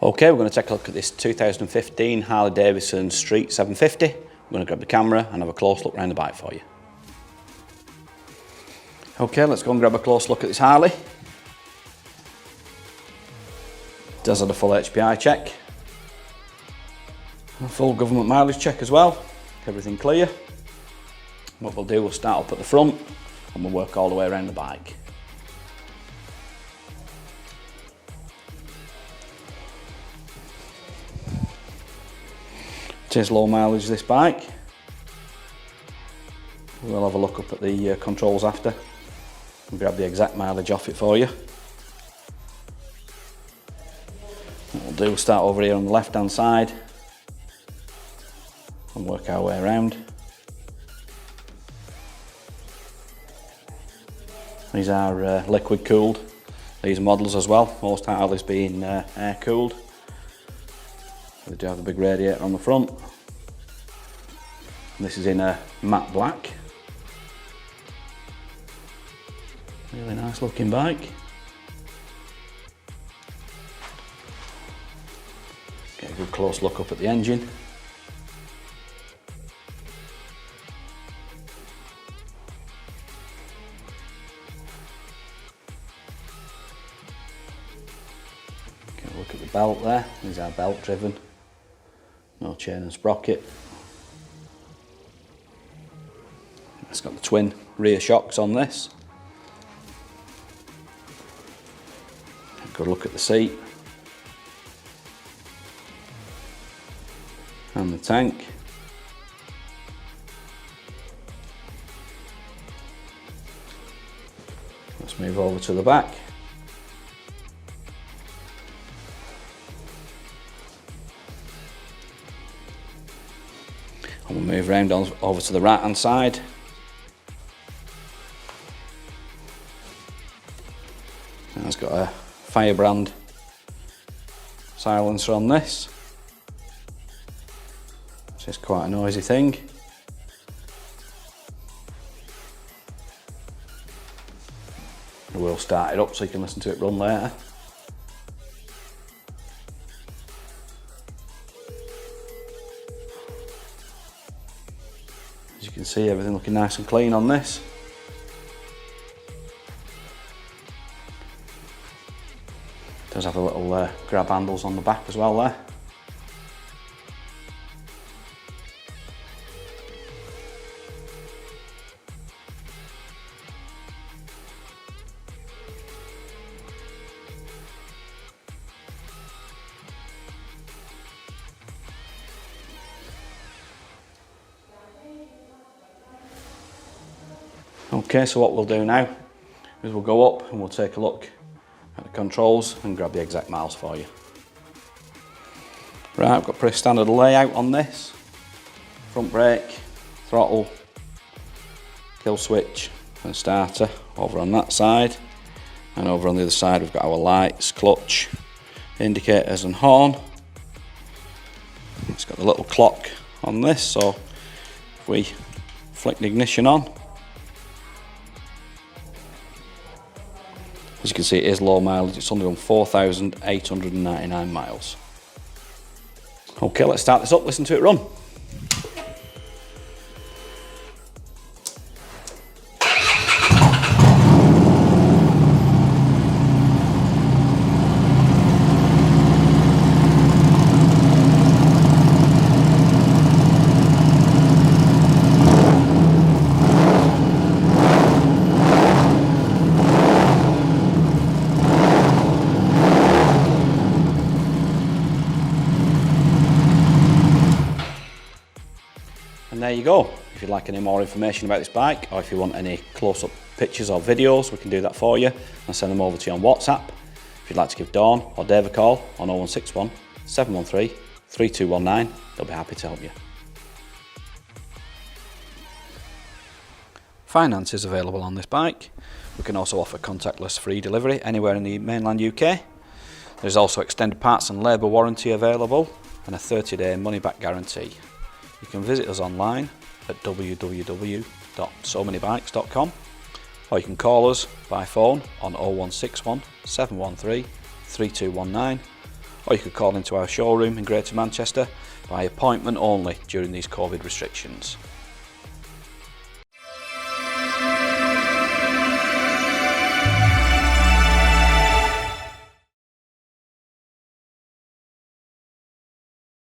Okay, we're going to take a look at this 2015 Harley Davidson Street 750. I'm going to grab the camera and have a close look around the bike for you. Okay, let's go and grab a close look at this Harley. It does have a full HPI check. A full government mileage check as well. Everything clear. What we'll do, we'll start up at the front and we'll work all the way around the bike. It is low mileage, this bike. We'll have a look up at the controls after and grab the exact mileage off it for you. What we'll do, we'll start over here on the left hand side and work our way around. These are liquid cooled, these models as well, most Harleys being air cooled. They do have a big radiator on the front. This is in a matte black. Really nice looking bike. Get a good close look up at the engine. Get a look at the belt there. These are belt driven. No chain and sprocket. It's got the twin rear shocks on this. Good look at the seat. And the tank. Let's move over to the back. And we'll move around over to the right hand side. And it's got a Firebrand silencer on this. It's just quite a noisy thing. We'll start it up so you can listen to it run later. As you can see, everything looking nice and clean on this. It does have a little grab handles on the back as well there. Okay, so what we'll do now is we'll go up and we'll take a look at the controls and grab the exact miles for you. Right, I've got pretty standard layout on this. Front brake, throttle, kill switch and starter over on that side. And over on the other side we've got our lights, clutch, indicators and horn. It's got the little clock on this, so if we flick the ignition on, as you can see, it is low mileage. It's only on 4,899 miles. Okay, let's start this up, listen to it run. And there you go. If you'd like any more information about this bike, or if you want any close-up pictures or videos, we can do that for you and send them over to you on WhatsApp. If you'd like to give Dawn or Dave a call on 0161 713 3219, they'll be happy to help you. Finance is available on this bike. We can also offer contactless free delivery anywhere in the mainland UK. There's also extended parts and labour warranty available and a 30-day money-back guarantee. You can visit us online at www.SoManyBikes.com, or you can call us by phone on 0161 713 3219, or you could call into our showroom in Greater Manchester by appointment only during these COVID restrictions.